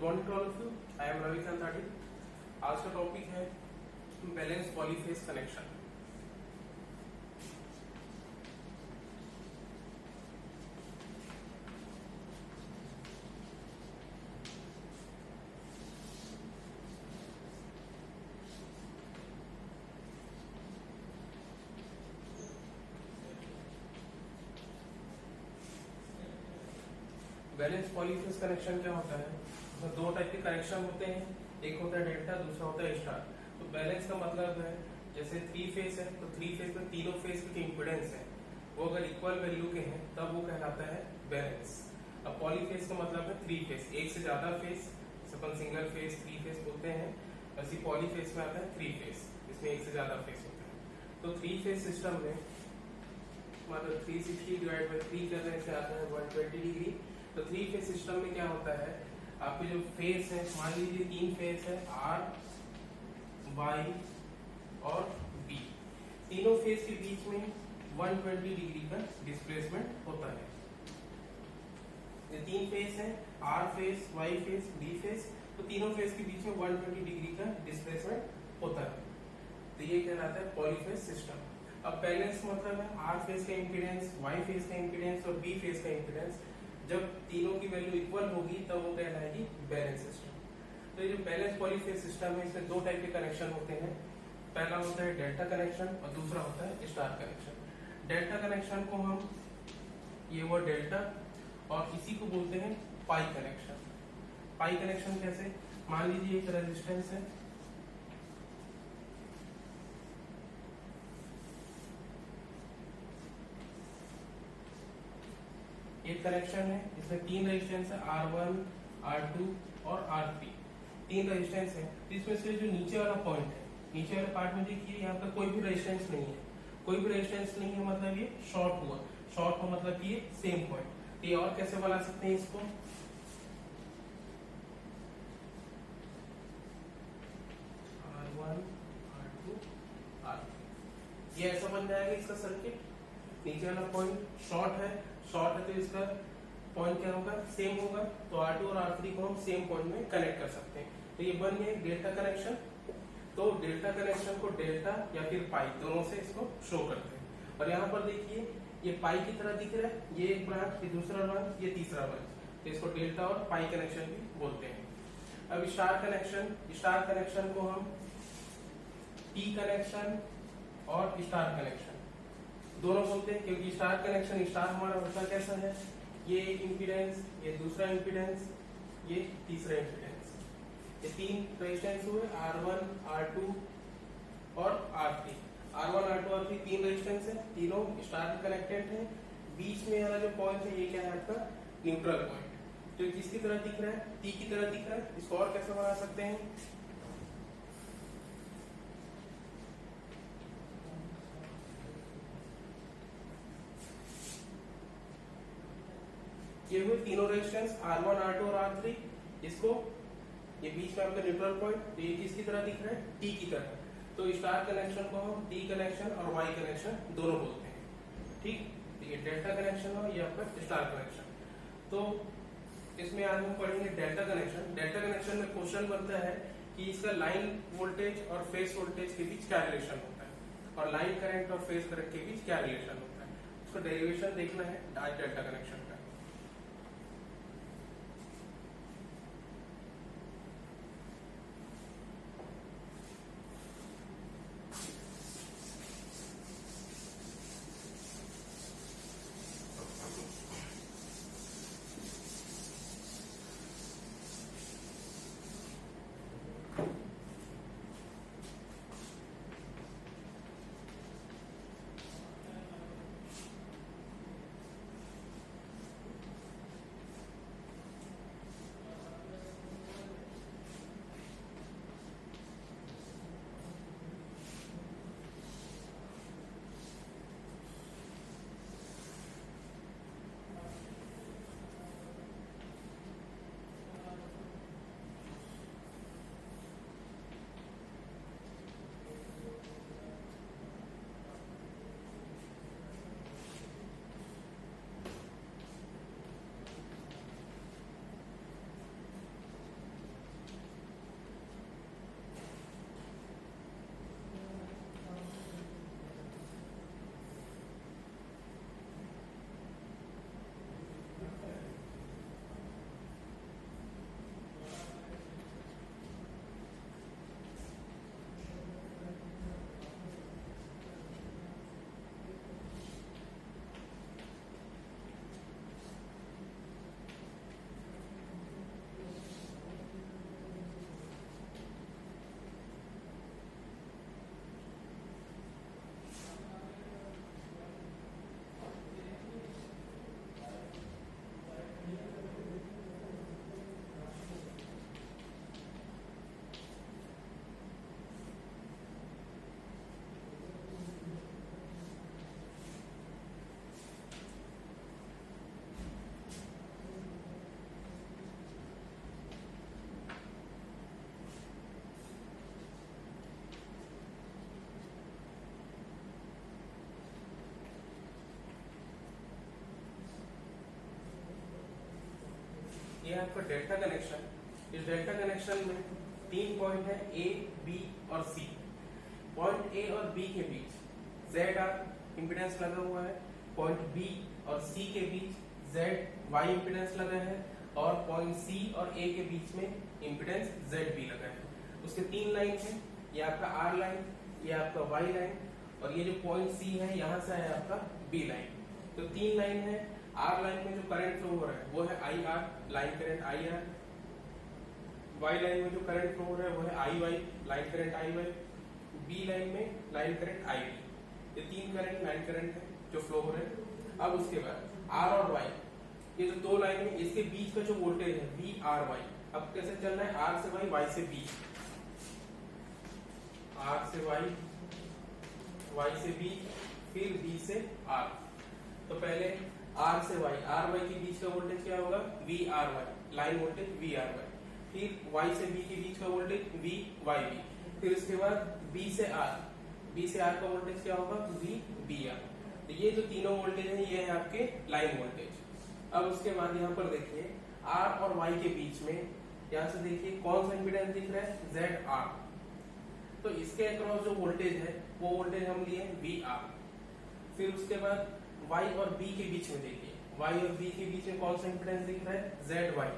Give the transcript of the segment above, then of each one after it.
Morning to all of you, I am Ravi Kantadi. आज का topic है balance polyphase connection. Balance polyphase connection क्या होता है? तो दो टाइप के कनेक्शन होते हैं, एक होता है डेल्टा, दूसरा होता है स्टार। तो बैलेंस का मतलब है जैसे थ्री फेज है तो थ्री फेज में तीनों फेज के इंपीडेंस है वो अगर इक्वल वैल्यू के हैं तब वो कहलाता है बैलेंस। अब पॉलीफेज का मतलब है थ्री फेज, एक से ज्यादा फेज, अपन सिंगल फेज थ्री फेज बोलते हैं, वैसे पॉलीफेज में आता है थ्री फेज, इसमें एक से ज्यादा फेज होते हैं। तो थ्री फेज सिस्टम में मतलब 360 डिवाइड बाई 3 करने से आता है 120 डिग्री। तो थ्री फेज सिस्टम में क्या होता है, आपके जो फेज है, मान लीजिए तीन फेज है आर, वाई और बी, तीनों फेज के बीच में 120 डिग्री का डिस्प्लेसमेंट होता है। ये तीन फेज है, R phase, Y phase, B phase, तो तीनों फेज के बीच में 120 डिग्री का डिस्प्लेसमेंट होता है। तो ये कहलाता है पॉलीफेज सिस्टम। अब बैलेंस मतलब है आर फेज का इंपीडेंस, वाई फेज का इंपीडेंस और बी फेज का इंपीडेंस जब तीनों की वैल्यू इक्वल होगी तब वो कहलाएगी बैलेंस सिस्टम। तो ये जो बैलेंस पॉलीफेज सिस्टम है इसमें दो टाइप के कनेक्शन होते हैं, पहला होता है डेल्टा कनेक्शन और दूसरा होता है स्टार कनेक्शन। डेल्टा कनेक्शन को हम ये हुआ डेल्टा और इसी को बोलते हैं पाई कनेक्शन। पाई कनेक्शन कैसे, मान लीजिए एक रेजिस्टेंस है, एक कनेक्शन है, इसमें तीन रेजिस्टेंस है R1, R2 और R3, तीन रेजिस्टेंस है। तो इसमें से जो नीचे वाला पॉइंट है, नीचे वाले पार्ट में देखिए यहाँ पर कोई भी रेजिस्टेंस नहीं है, कोई भी रेजिस्टेंस नहीं है मतलब ये शॉर्ट हुआ, शॉर्ट हो मतलब कि ये सेम पॉइंट। तो ये और कैसे बना सकते हैं इसको, R1, R2, R3, ये ऐसा बन जाएगा इसका सर्किट। नीचे वाला पॉइंट शॉर्ट है तो इसका पॉइंट क्या होगा, सेम होगा। तो R2 और R3 को हम सेम पॉइंट में कनेक्ट कर सकते हैं। तो ये बन गया डेल्टा कनेक्शन। तो डेल्टा कनेक्शन को डेल्टा या फिर पाई दोनों से इसको शो करते हैं। और यहाँ पर देखिए ये पाई की तरह दिख रहा है, ये एक ब्रांच, ये दूसरा ब्रांच, ये तीसरा ब्रांच, तो इसको डेल्टा और पाई कनेक्शन भी बोलते हैं। अब स्टार कनेक्शन, स्टार कनेक्शन को हम टी कनेक्शन और स्टार कनेक्शन दोनों बोलते हैं, क्योंकि स्टार कनेक्शन, स्टार हमारा होता कैसा है, ये एक इम्पीडेंस, ये दूसरा इम्पीडेंस, ये तीसरा इम्पीडेंस, ये तीन रेजिस्टेंस हुए R1, R2 और R3। R1, R2, R3 तीन रेजिस्टेंस है, तीनों स्टार कनेक्टेड है। बीच में वाला जो पॉइंट है ये क्या है आपका न्यूट्रल पॉइंट, तो किसकी तरह दिख रहा है, टी की तरह दिख रहा है। इसको और कैसे बना सकते हैं, ये हुए तीनों रेजिस्टेंस R1, R2 और R3, इसको ये बीच में आपका न्यूट्रल पॉइंट, तो ये किसकी तरह दिख रहा है, टी की तरह। तो स्टार कनेक्शन को हम टी कनेक्शन और वाई कनेक्शन दोनों बोलते हैं। ठीक, तो ये डेल्टा कनेक्शन और ये आपका स्टार कनेक्शन। तो इसमें आज हम पढ़ेंगे डेल्टा कनेक्शन। डेल्टा कनेक्शन में क्वेश्चन बनता है कि इसका लाइन वोल्टेज और फेज वोल्टेज के बीच क्या रिलेशन होता है और लाइन करंट और फेज करंट के बीच क्या रिलेशन होता है, उसका डेरिवेशन देखना है आज डेल्टा कनेक्शन का। ये है आपका डेल्टा कनेक्शन। इस डेल्टा कनेक्शन में 3 पॉइंट है ए, बी और सी। पॉइंट ए और बी के बीच ZR इंपिडेंस लगा हुआ है, पॉइंट बी और सी के बीच ZY इंपिडेंस लगा है, और पॉइंट सी और ए के बीच में इंपिडेंस ZB लगा है। उसके 3 लाइन है, ये आपका R लाइन, ये आपका Y लाइन, और ये जो पॉइंट सी है यहाँ से है आपका B लाइन। तो 3 लाइन है। R लाइन में जो करंट फ्लो हो रहा है वो है IR, line current IR। Y line में जो करंट फ्लो हो रहा है वो है IY, line current IY। B line में लाइन करंट IB। ये 3 करंट लाइन करंट है जो फ्लो हो रहे हैं। अब उसके बाद R और Y, ये जो 2 लाइन है इसके बीच का जो वोल्टेज है VRY। अब कैसे चलना है? R से Y, Y से B, R से Y, Y से B, फिर B से R। तो पहले R से Y, RY के बीच का वोल्टेज क्या होगा? VRY, line voltage VRY। फिर Y से B के बीच का वोल्टेज VYB। फिर उसके बाद B से R, B से R का वोल्टेज क्या होगा? VBR। तो ये जो तीनों वोल्टेज है ये है आपके लाइन वोल्टेज। अब उसके बाद यहाँ पर देखिए R और Y के बीच में, यहाँ से देखिए कौन सा इंपीडेंस दिख रहा है? ZR। तो इसके अक्रॉस जो वोल्टेज है वो वोल्टेज हम लिए VR। फिर उसके बाद Y और B के बीच में देखिए, Y और B के बीच में कौन सा इंपीडेंस दिख रहा है? ZY।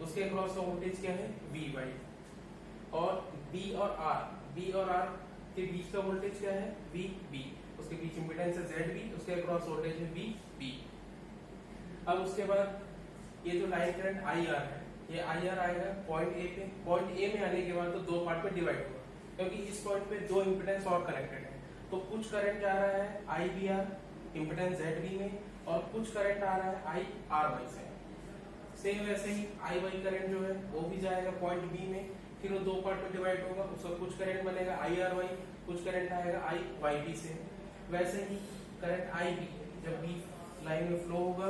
उसके अक्रॉस का वोल्टेज क्या है? VY। और B और R के बीच का वोल्टेज क्या है? VB। उसके बीच इंपीडेंस है ZB, उसके अक्रॉस वोल्टेज है VB। अब उसके बाद ये जो लाइन करंट IR है, ये IR आएगा पॉइंट ए पे। पॉइंट ए में आने के बाद तो 2 पार्ट में डिवाइड होगा, क्योंकि इस पॉइंट पे 2 इंपीडेंस और कनेक्टेड है। तो कुछ करंट जा रहा है IBR इंपीडेंस ZB में, और कुछ करंट आ रहा है IRY से। सेम वैसे ही IY करंट जो है वो भी जाएगा पॉइंट बी में, फिर वो 2 पार्ट में डिवाइड होगा, उसका कुछ करंट बनेगा IRY, कुछ करंट आएगा IYB से। वैसे ही करंट IB जब B लाइन में फ्लो होगा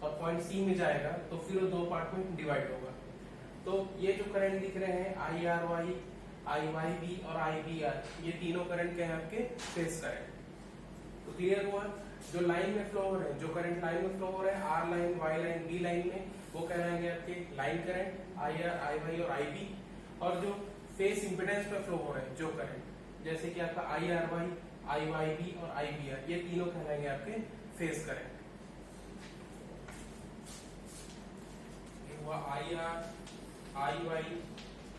और पॉइंट सी में जाएगा तो फिर वो 2 पार्ट में डिवाइड होगा। तो ये जो करंट दिख रहे हैं IRY, IYB और IBR, ये तीनों करंट क्या है? आपके फेज करंट। तो क्लियर हुआ? जो लाइन में फ्लो हो रहे हैं, जो करंट लाइन में फ्लो हो रहे हैं R line, Y line, B line में, वो कहलाएंगे आपके लाइन करंट IR, IY और IB। और जो फेज इंपीडेंस पे फ्लो हो रहे हैं जो करंट, जैसे कि आपका IRY, IYB और IBR, ये तीनों कहलाएंगे आपके फेज करंट। हुआ IR, IY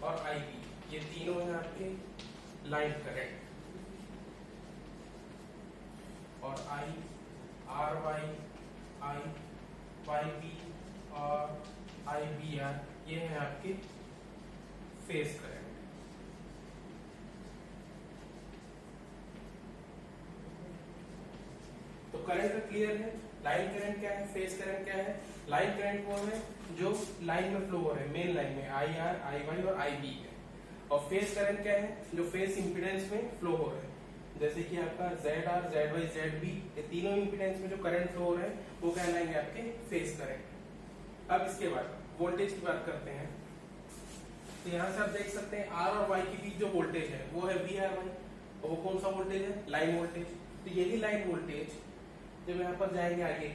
और IB, ये तीनों है आपके लाइन करंट। और IRY, IYB और IBR, ये है आपके फेज करंट। तो करंट का क्लियर है। लाइन करंट क्या है, फेज करंट क्या है? लाइन करंट वो है जो लाइन में फ्लो हो रहे हैं, मेन लाइन में IR, IY और IB है। और फेज करंट क्या है? जो फेज इंपीडेंस में फ्लो हो रहे हैं, जैसे कि आपका ZR, ZY, ZB, ये तीनों इंपीडेंस में जो करंट फ्लो हो रहे हैं वो कहलाएंगे आपके फेज करंट। अब इसके बाद वोल्टेज की बात करते हैं। तो यहाँ से आप देख सकते हैं R और Y के बीच जो वोल्टेज है वो है VRY, और वो कौन सा वोल्टेज है? Line voltage. तो यही लाइन वोल्टेज जब यहाँ पर जाएंगे आगे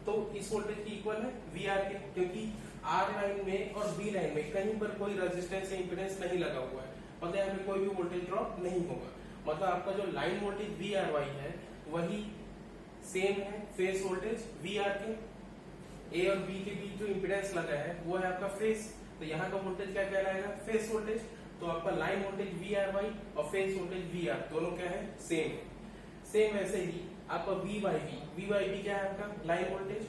तो इस वोल्टेज की इक्वल है VR के, क्योंकि R लाइन में और B लाइन में कहीं पर कोई रेजिस्टेंस या इंपीडेंस नहीं लगा हुआ है, मतलब यहाँ पे कोई भी वोल्टेज ड्रॉप नहीं होगा। मतलब आपका जो लाइन वोल्टेज VRY है वही सेम है फेज वोल्टेज VR के। A और B के बीच जो इंपीडेंस लगा है वो है आपका फेज, तो यहाँ का वोल्टेज क्या कहलाएगा? Phase voltage. तो आपका लाइन वोल्टेज VRY और फेज वोल्टेज VR दोनों क्या है? सेम है। सेम वैसे ही आपका VYB क्या है? आपका लाइन वोल्टेज।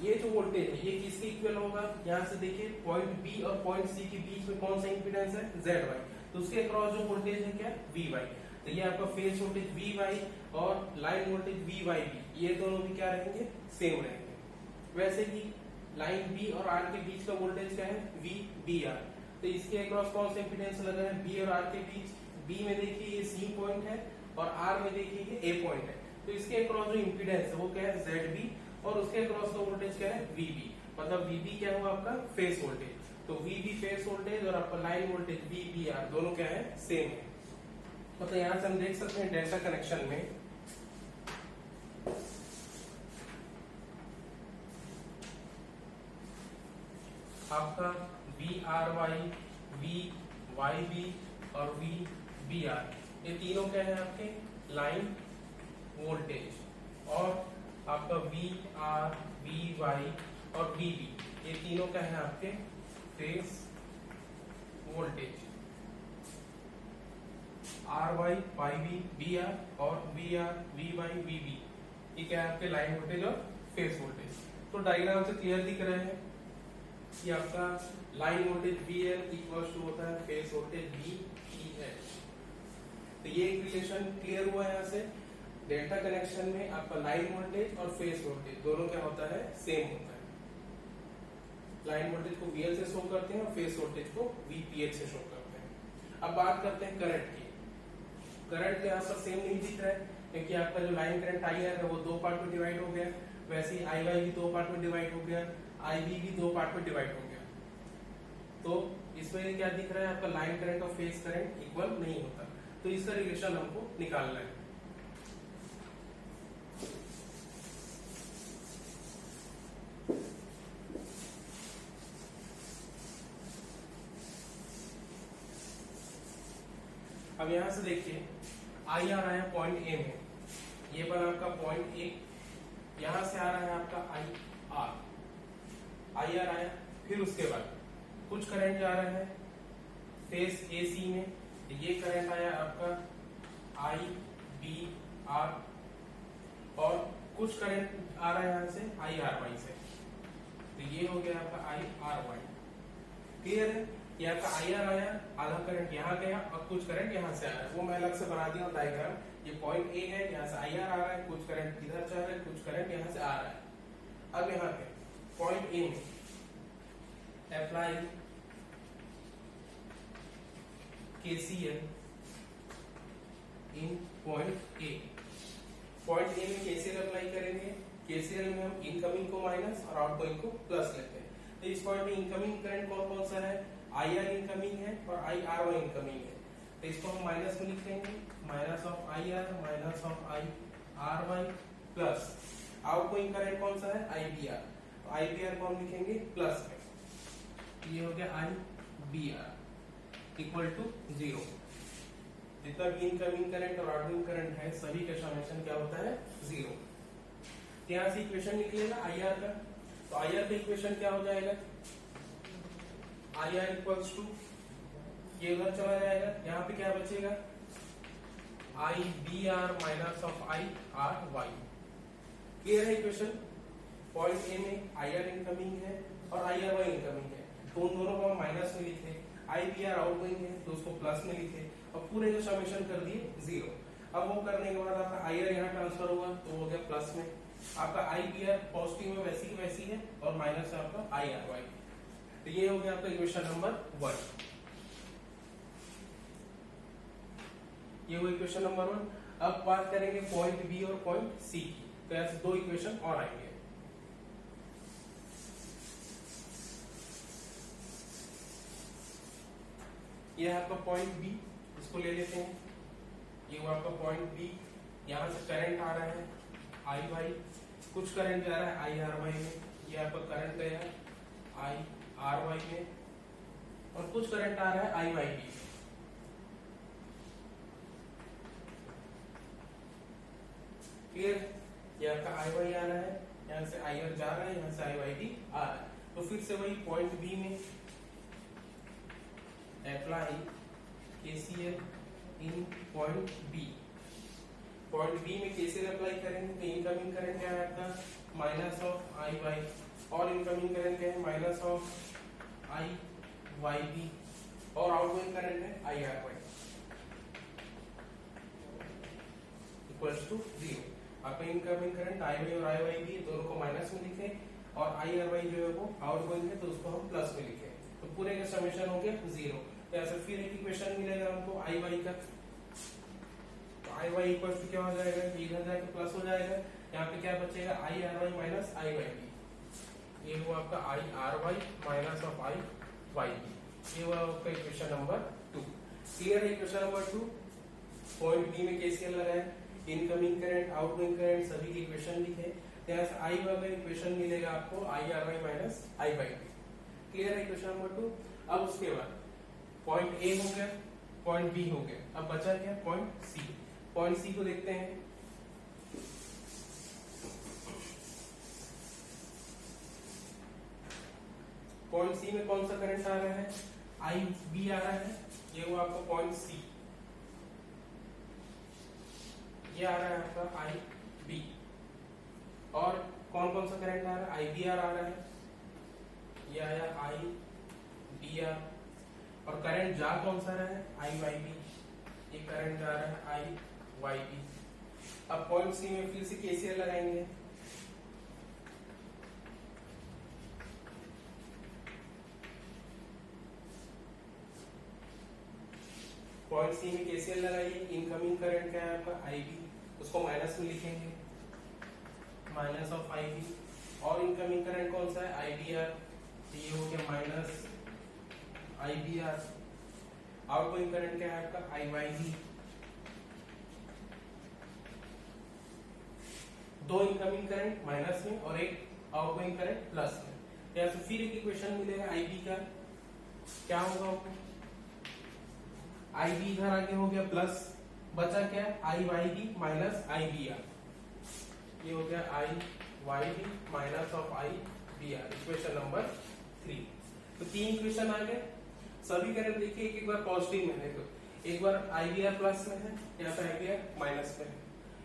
ये जो वोल्टेज है ये किसके इक्वल होगा? यहाँ से देखिए पॉइंट B और पॉइंट C के बीच में कौन सा इंपीडेंस है? ZY। तो उसके अक्रॉस जो वोल्टेज है क्या? VY। तो ये आपका फेज वोल्टेज VY और लाइन वोल्टेज VYB, ये दोनों भी क्या रहेंगे? सेम रहेंगे। वैसे ही लाइन B और R के बीच का वोल्टेज क्या है? VBR। तो इसके अक्रॉस कौन सा इंपीडेंस लगा है? B और R के बीच। B में देखिए ये C पॉइंट है और R में देखिए ये A पॉइंट है। तो इसके अक्रॉस जो इंपीडेंस है वो क्या है? ZB, और उसके अक्रॉस का वोल्टेज क्या है? VB। मतलब VB क्या हुआ? आपका फेज वोल्टेज। तो VB फेज वोल्टेज और आपका लाइन वोल्टेज VBR दोनों क्या है? सेम है। मतलब यहाँ से हम देख सकते हैं डेल्टा कनेक्शन में आपका V R Y, V Y B और वी बी आर, ये तीनों क्या है आपके लाइन वोल्टेज, और आपका वी आर, वी वाई और वी बी, ये तीनों क्या है आपके phase voltage. R Y, Y B, B R और V R, V Y, V B, ये क्या है आपके लाइन वोल्टेज और फेज वोल्टेज। तो डायग्राम से क्लियर दिख रहे हैं कि आपका line voltage V L equal to होता है phase voltage V E H. तो ये एक रिलेशन क्लियर हुआ है यहाँ से। डेल्टा कनेक्शन में आपका लाइन वोल्टेज और फेज वोल्टेज दोनों क्या होता है सेम होता है। लाइन वोल्टेज को वीएल से शो करते हैं और फेज वोल्टेज को वीपीएच से शो करते हैं। अब बात करते हैं करंट की। करंट यहाँ पर सेम नहीं दिख रहा है क्योंकि आपका जो लाइन करंट आई आर है वो दो पार्ट में डिवाइड हो गया, वैसे ही आई वाई भी दो पार्ट में डिवाइड हो गया, आई बी भी दो पार्ट में डिवाइड हो गया। तो इसमें क्या दिख रहा है आपका लाइन करंट और फेज करंट इक्वल नहीं होता, तो इसका रिलेशन हमको निकालना है। अब यहां से देखिए आई आ रहा है पॉइंट ए में, ये बना आपका पॉइंट ए, यहां से आ रहा है आपका आई आर आया, फिर उसके बाद कुछ करंट जा रहा है फेस ए सी में, ये करंट आया आपका आई बी आर, और कुछ करंट आ रहा है यहां से आई आर वाई से, तो ये हो गया आपका आई आर वाई। क्लियर है? ये आपका आई आर आया, आधा करंट यहाँ गया और कुछ करंट यहाँ से आ रहा है, वो मैं अलग से बना दिया डायग्राम। ये पॉइंट ए है, यहाँ से आई आर आ रहा है, कुछ करंट इधर जा रहा है, कुछ करंट यहाँ से आ रहा है। अब यहाँ पे पॉइंट ए में apply KCL in point A. Point A में केसीएल अप्लाई करेंगे, केसीएल में हम इनकमिंग को माइनस और आउटगोइंग को प्लस लेते हैं। तो इस पॉइंट में इनकमिंग करंट कौन कौन सा है, आई आर इनकमिंग है और आई आर वाई इनकमिंग है, तो इसको हम माइनस में लिख लेंगे, minus of I R minus of I R Y, plus outgoing current कौन सा है आई बी आर, तो आई बी आर को हम लिखेंगे प्लस में, ये हो गया आई बी आर इक्वल टू 0। जितना भी इनकमिंग करंट और आउटगोइंग करंट है सभी का समेशन क्या होता है 0। यहाँ से इक्वेशन निकलेगा आई आर का, तो आई आर का इक्वेशन क्या हो जाएगा, आई आर इक्वल्स टू, ये उधर चला जाएगा, यहाँ पे क्या बचेगा I B R minus of I R Y. Clear है इक्वेशन? पॉइंट ए में आई आर इनकमिंग है और आई आर वाई इनकमिंग है, तो उन दोनों को हम माइनस में लिखे, आई बी आर आउटगोइंग है तो उसको प्लस में लिखे और पूरे का समेशन कर दिए 0। अब वो करने के बाद आपका आई आर यहाँ ट्रांसफर हुआ तो हो गया प्लस में, आपका आई बी आर पॉजिटिव में वैसी की वैसी है और माइनस है आपका आई आर वाई। तो ये हो गया आपका इक्वेशन नंबर 1। ये हुआ इक्वेशन नंबर 1। अब बात करेंगे पॉइंट बी और पॉइंट सी की, तो ऐसे दो इक्वेशन और आएंगे। ये है आपका पॉइंट बी, इसको ले लेते हैं, ये हुआ आपका पॉइंट बी, यहां से करंट आ रहा है आई वाई, कुछ करंट जा रहा है आई आर वाई में, ये आपका करंट गया आई आर वाई में, और कुछ करंट आ रहा है आई वाई बी। क्लियर? ये आपका आई वाई आ रहा है, यहाँ से आई आर जा रहा है, यहाँ से आई वाई बी आ रहा है, तो फिर से वही पॉइंट बी में apply KCL in point B. Point B में केसीएल अप्लाई करेंगे तो इनकमिंग करंट क्या है आपका माइनस ऑफ आई वाई, और इनकमिंग करंट क्या है minus of I Y B, और आउटगोइंग करंट है I R Y equals to 0। आपका इनकमिंग करंट आई वाई और आई वाई बी दोनों को माइनस में लिखे और आई आर वाई जो है वो आउटगोइंग है तो उसको हम प्लस में लिखे, तो पूरे का समेशन हो गया 0। तो ऐसे फिर एक इक्वेशन मिलेगा हमको आई वाई का, तो आई वाई इक्वल टू क्या हो जाएगा, इधर जाके प्लस हो जाएगा, यहाँ पे क्या बचेगा I R Y minus I Y B, ये हुआ आपका I R Y minus of I Y B, ये हुआ आपका इक्वेशन नंबर 2। क्लियर है इक्वेशन नंबर 2? पॉइंट बी में केसीएल लगाए, इनकमिंग करंट आउटगोइंग करंट सभी की इक्वेशन लिखे, यहाँ से आई वाई का इक्वेशन मिलेगा आपको I R Y minus I Y B. Clear है क्वेश्चन नंबर 2। अब उसके बाद पॉइंट ए हो गया, पॉइंट बी हो गया, अब बचा क्या पॉइंट सी। पॉइंट सी को देखते हैं। पॉइंट सी में कौन सा करंट आ रहा है, आई बी आ रहा है, ये हुआ आपका पॉइंट सी, ये आ रहा है आपका आई बी। और कौन कौन सा करंट आ रहा है, आई बी आर आ रहा है, ये आया आई बी आर। और करंट जा कौन सा रहा है, आई वाई बी, ये करंट जा रहा है आई वाई बी। अब पॉइंट सी में फिर से केसीएल लगाएंगे। पॉइंट सी में केसीएल लगाइए। इनकमिंग करंट क्या है आपका आई बी, उसको माइनस में लिखेंगे, माइनस ऑफ आई बी। और इनकमिंग करंट कौन सा है, आई बी आर, तो ये हो गया minus I B R. Outgoing current क्या है आपका आई वाई बी। दो इनकमिंग करंट माइनस में और एक आउटगोइंग करंट प्लस में। यहाँ से फिर एक इक्वेशन मिलेगा आई बी का, क्या होगा आई बी इधर आगे हो गया प्लस, बचा क्या I Y B minus I B R, ये हो गया I Y B minus of I B R, equation number 3। तो 3 इक्वेशन आ गए। सभी करंट देखिए एक बार पॉजिटिव में है, तो एक बार आई बी आर प्लस में है, यहाँ पे आई बी आर माइनस में है,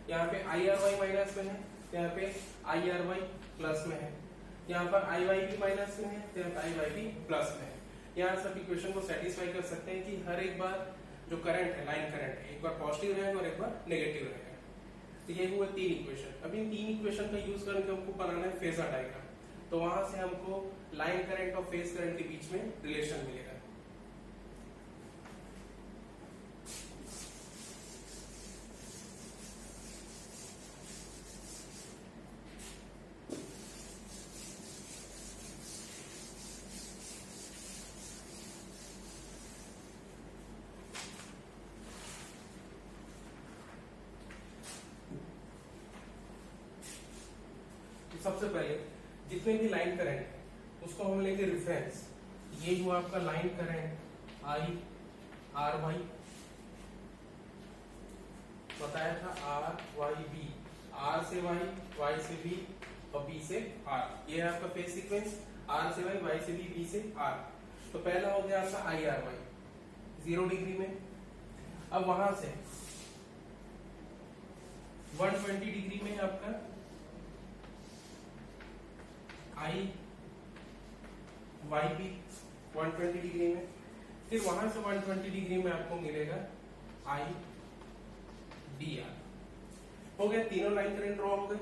यहाँ पे आई आर वाई माइनस में है, यहाँ पे आई आर वाई प्लस में है, यहाँ पर आई वाई बी माइनस में है, यहाँ पे आई वाई बी प्लस में है। यहाँ सब इक्वेशन को सेटिस्फाई कर सकते हैं कि हर एक बार जो करंट है, लाइन करंट है, एक बार पॉजिटिव रहेगा और एक बार नेगेटिव रहेगा। तो ये हुए 3 इक्वेशन। अब इन 3 इक्वेशन का यूज करके हमको बनाना है फेजर डायग्राम। तो वहां से हमको लाइन करंट और फेज करंट के बीच में रिलेशन मिलेगा। सबसे पहले जितने भी लाइन करंट है उसको हम लेंगे रेफरेंस। ये हुआ आपका line current I R Y, बताया था आर वाई बी, आर से वाई, वाई से बी और बी से आर। ये है आपका फेज सीक्वेंस, आर से वाई, वाई से बी, बी से आर। तो पहला हो गया आपका आई आर वाई 0 डिग्री में। अब वहां से 120 डिग्री में आपका आई वाई बी 120 डिग्री में, फिर वहां से 120 डिग्री में आपको मिलेगा आई डी आर। हो गया, तीनों लाइन करंट ड्रॉ हो गए।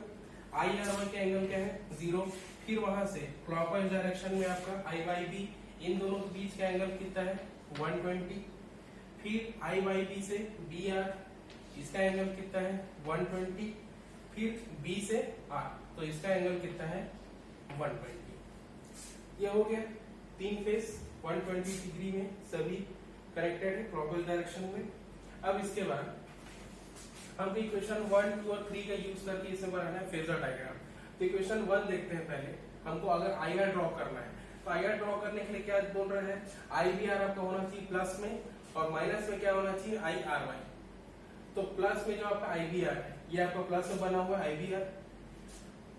आई आर वाई का एंगल क्या है 0। फिर वहां से क्लॉकवाइज डायरेक्शन में आपका आई वाई बी, इन दोनों के बीच का एंगल कितना है 120। फिर आई वाई बी से बी आर, इसका एंगल कितना है 120। फिर बी से आर, तो इसका एंगल कितना है 120। ये हो गया 3 फेज 120 डिग्री में सभी कनेक्टेड है क्लॉकवाइज डायरेक्शन में। अब इसके बाद हम इक्वेशन 1, 2 और 3 का यूज करके इसे बनाना है फेजर डायग्राम। तो इक्वेशन 1 देखते हैं पहले। हमको अगर आई आर ड्रॉ करना है तो आई आर ड्रॉ करने के लिए क्या बोल रहे हैं, आई बी आर आपका होना चाहिए प्लस में और माइनस में क्या होना चाहिए आई आर वाई। तो प्लस में जो आपका आई बी आर है ये आपका प्लस में बना हुआ आई बी आर,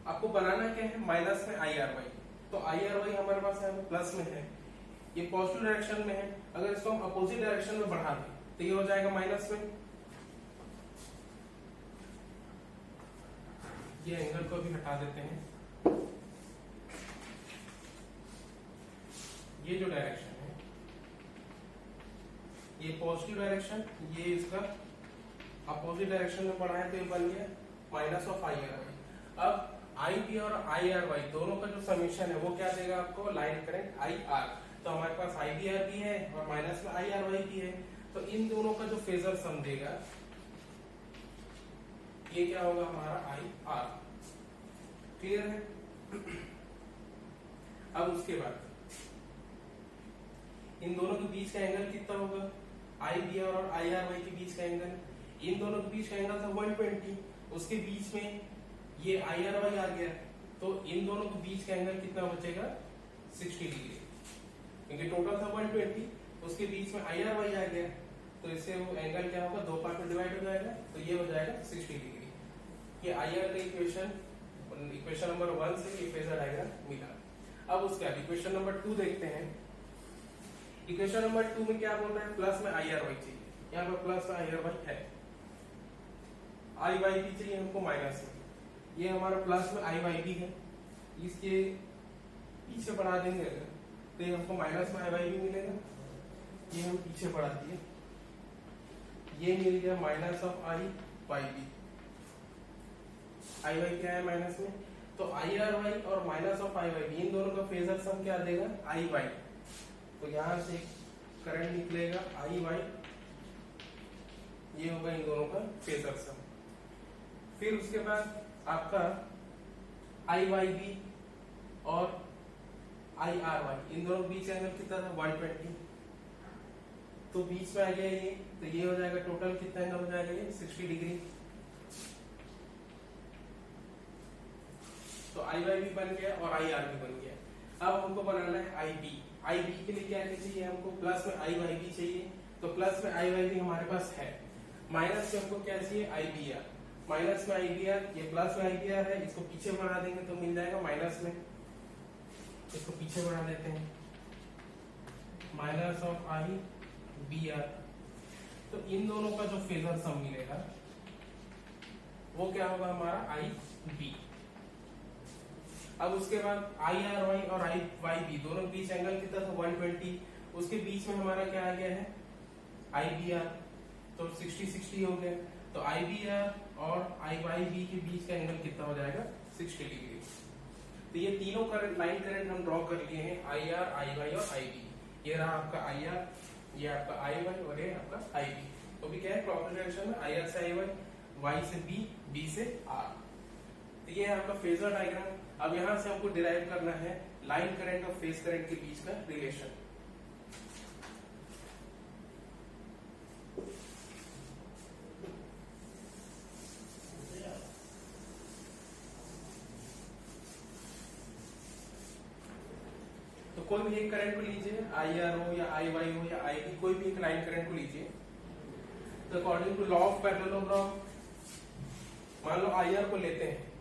आपको बनाना क्या है माइनस में आई आर वाई। तो आई आर वाई हमारे पास है प्लस में है, ये पॉजिटिव डायरेक्शन में है। अगर इसको हम अपोजिट डायरेक्शन में बढ़ा दें तो ये हो जाएगा माइनस में। ये एंगल को भी हटा देते हैं। ये जो डायरेक्शन है ये पॉजिटिव डायरेक्शन, ये इसका अपोजिट डायरेक्शन में बढ़ाए तो ये बन गया minus of I R Y. अब आई बी और आई आर वाई दोनों का जो समीशन है वो क्या देगा आपको लाइन करंट आई आर। तो हमारे पास आई बी आर भी है और माइनस में आई आर वाई भी है, तो इन दोनों का जो फेजर सम देगा ये क्या होगा हमारा आई आर। क्लियर है। अब उसके बाद इन दोनों के बीच का एंगल कितना होगा, आई बी आर और आई आर वाई के बीच का एंगल, इन दोनों के बीच का एंगल था 120, उसके बीच में ये आई आर वाई आ गया, तो इन दोनों के बीच का एंगल कितना बचेगा 60 डिग्री। क्योंकि टोटल था 120, उसके बीच में IR वाई आ गया, तो इससे वो एंगल क्या होगा, दो पार्ट में डिवाइड हो जाएगा, तो ये हो जाएगा 60 डिग्री। ये IR का इक्वेशन नंबर 1 से ये फेजर डायग्राम मिला। अब उसके बाद इक्वेशन नंबर 2 देखते हैं। इक्वेशन नंबर 2 में क्या बोल रहा है, प्लस में IR वाई चाहिए, यहाँ पर प्लस में IR वाई है, आई वाई भी चाहिए हमको माइनस में, ये हमारा प्लस में आई वाई भी है, इसके पीछे बढ़ा देंगे अगर तो ये हमको माइनस में आई वाई भी मिलेगा, ये हम पीछे बढ़ा दिए, ये मिल गया minus of I Y B. I Y क्या है माइनस में, तो आई आर वाई और minus of I Y B इन दोनों का फेजर सम क्या देगा, आई वाई। तो यहां से करंट निकलेगा आई वाई, ये होगा इन दोनों का फेजर सम। फिर उसके बाद आपका आई वाई बी और आई आर वाई इन दोनों के बीच एंगल कितना था, 120, तो बीच में आ गया ये, तो ये हो जाएगा टोटल कितना एंगल हो जाएगा, ये 60 डिग्री। तो आई वाई भी बन गया और आई आर भी बन गया। अब हमको बनाना है आई बी। आई बी के लिए क्या चाहिए हमको, प्लस में आई वाई बी चाहिए, तो प्लस में आई वाई बी हमारे पास है, माइनस में हमको क्या चाहिए, आई बी आर, माइनस में आई बी आर, ये प्लस में आई बी आर है, इसको पीछे बढ़ा देंगे तो मिल जाएगा माइनस में, इसको पीछे बढ़ा देते हैं, minus of I B R. तो इन दोनों का जो फेजर सम मिलेगा वो क्या होगा हमारा, आई बी। अब उसके बाद आई आर वाई और आई वाई बी दोनों के बीच एंगल कितना था, 120, उसके बीच में हमारा क्या आ गया है, आई बी आर, तो 60-60 हो गया, तो आई बी आर और आई वाई बी के बीच का एंगल कितना हो जाएगा, 60 डिग्री। तो ये तीनों करंट, लाइन करंट हम ड्रॉ कर लिए हैं, आई आर, आई वाई और आई बी। ये रहा आपका आई आर, ये आपका आई वाई और ये आपका आई बी। तो भी क्या है, प्रॉपर डायरेक्शन में आई आर से आई वाई, वाई से बी, बी से आर। तो ये है आपका फेजर डायग्राम। अब यहां से हमको डिराइव करना है लाइन करंट और फेज करंट के बीच का रिलेशन। तो कोई भी एक करंट को लीजिए, आई आर हो या आई वाई हो या आई बी, कोई भी एक लाइन करंट को लीजिए। तो according to law of parallelogram, मान लो आई आर को लेते हैं,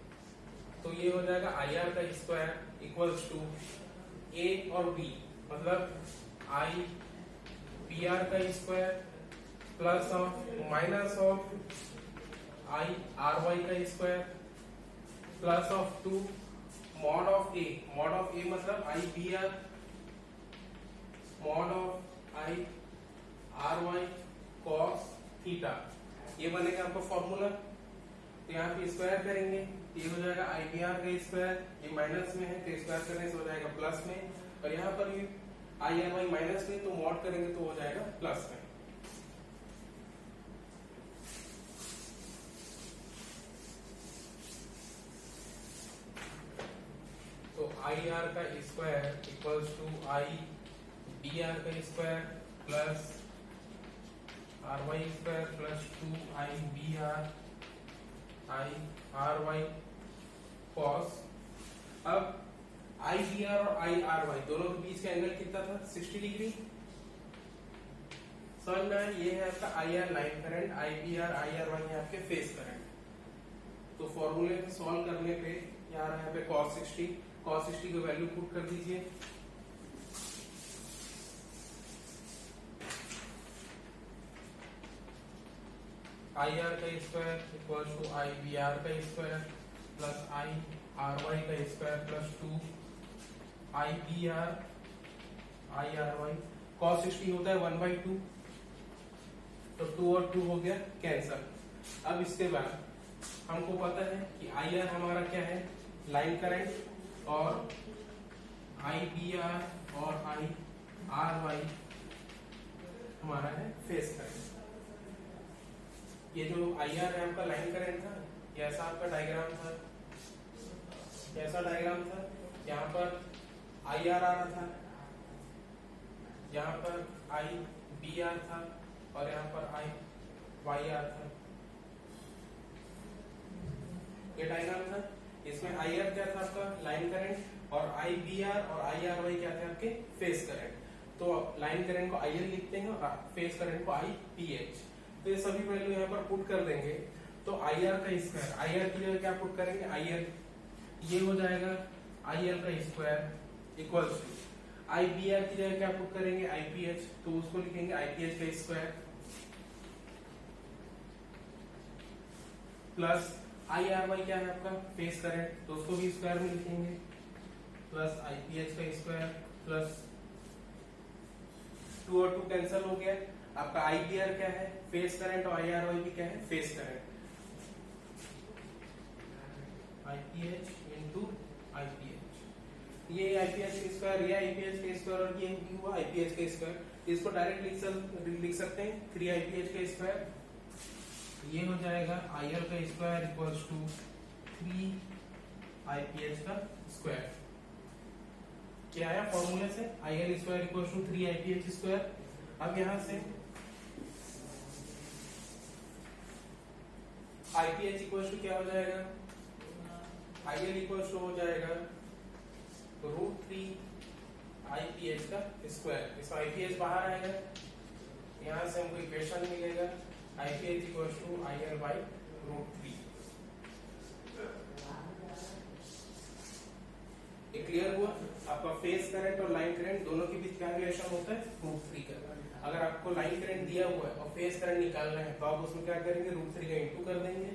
तो ये हो जाएगा आई आर का स्क्वायर इक्वल्स टू ए और बी, मतलब आई बी आर का square plus of minus of I R Y का square plus of 2 mod of A. Mod of A मतलब I B R mod of I R Y cos theta. ये बनेगा आपका formula. तो यहाँ पे square करेंगे, ये हो जाएगा आई बी आर का स्क्वायर, ये माइनस में है तो स्क्वायर करने से हो जाएगा प्लस में, और यहाँ पर भी आई आर वाई माइनस में, तो मॉड करेंगे तो हो जाएगा प्लस में। तो आई आर का square equals to I B R का square plus R Y square plus 2 I B R I R Y cos. अब आई बी आर और आई आर वाई दोनों के बीच का एंगल कितना था, 60 डिग्री। समझ में आया, ये है आपका I R line current, I B R I R Y है आपके फेज करंट। तो फॉर्मूले को सॉल्व करने पे यहाँ रहा है पे cos 60, cos 60 की वैल्यू पुट कर दीजिए, आई आर का square equal to I B R का square plus I R Y का square plus 2 I B R I R Y. cos 60 होता है 1/2, तो 2 और 2 हो गया कैंसल। अब इसके बाद हमको पता है कि आई आर हमारा क्या है, लाइन करंट, और आई बी आर और आई आर वाई हमारा है फेज करंट। ये जो आई आर है आपका लाइन करंट था, ये ऐसा आपका डायग्राम था, ऐसा डायग्राम था, यहाँ पर आई आर आ रहा था, यहाँ पर आई बी आर था और यहाँ पर आई वाई आर था। ये डायग्राम था, इसमें आई आर क्या था आपका लाइन करंट, और आई बी आर और आई आर वाई क्या थे आपके फेज करंट। तो लाइन करंट को IL लिखते हैं और फेज करंट को IPH। तो ये सभी वैल्यू यहाँ पर पुट कर देंगे तो IR का स्क्वायर, IR की जगह क्या पुट करेंगे IL, ये हो जाएगा IL का स्क्वायर इक्वल्स टू IBR की जगह क्या पुट करेंगे IPH, तो उसको लिखेंगे IPH का स्क्वायर प्लस IRY क्या है आपका फेज करंट, तो उसको भी स्क्वायर में लिखेंगे प्लस IPH का स्क्वायर प्लस 2 और 2 कैंसिल हो गया। आपका IBR क्या है फेज करंट और IRY भी क्या है phase current, IPH into IPH, ये IPH का स्क्वायर, ये IPH का स्क्वायर और ये हुआ IPH का स्क्वायर। इसको डायरेक्ट लिख सकते हैं 3 IPH का स्क्वायर, ये हो जाएगा IL का स्क्वायर इक्वल्स टू 3 IPH का स्क्वायर। क्या आया फॉर्मूले से IL square equals to 3 IPH square. अब यहां से IPH इक्वल्स टू क्या हो जाएगा, IL इक्वल्स टू हो जाएगा √3 IPH का स्क्वायर। इस IPH बाहर आएगा, यहां से हमको इक्वेशन मिलेगा IPH equals to IL by √3। ये क्लियर हुआ। आपका फेज करंट और लाइन करंट दोनों के बीच क्या रिलेशन होता है √3 का। अगर आपको लाइन करंट दिया हुआ है और फेज करंट निकालना है तो आप उसमें क्या करेंगे √3 का इंटू कर देंगे,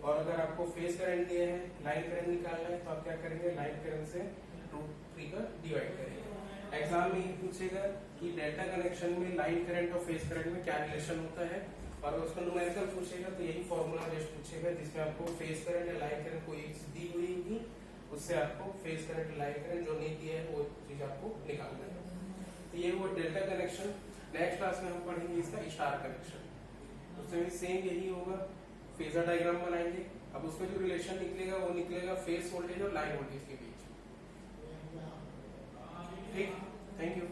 और अगर आपको फेज करंट दिया है लाइन करंट निकालना है तो आप क्या करेंगे लाइन करंट से √3 का डिवाइड करेंगे। एग्जाम में पूछेगा कि डेल्टा कनेक्शन में लाइन करंट और फेज करंट में क्या रिलेशन होता है, और उसको न्यूमेरिकल पूछेगा तो यही फॉर्मूला बेस्ड पूछेगा जिसमें आपको फेज करंट या लाइन करंट कोई एक चीज दी हुई होगी, उससे आपको फेज करंट लाइन करंट जो नहीं दिया है वो चीज आपको निकालना है। तो ये वो डेल्टा कनेक्शन। नेक्स्ट क्लास में हम पढ़ेंगे इसका स्टार कनेक्शन, उसमें भी सेम यही होगा, फेजर डायग्राम बनाएंगे। अब उसमें जो रिलेशन निकलेगा वो निकलेगा फेज वोल्टेज और लाइन वोल्टेज के बीच। ठीक, थैंक यू।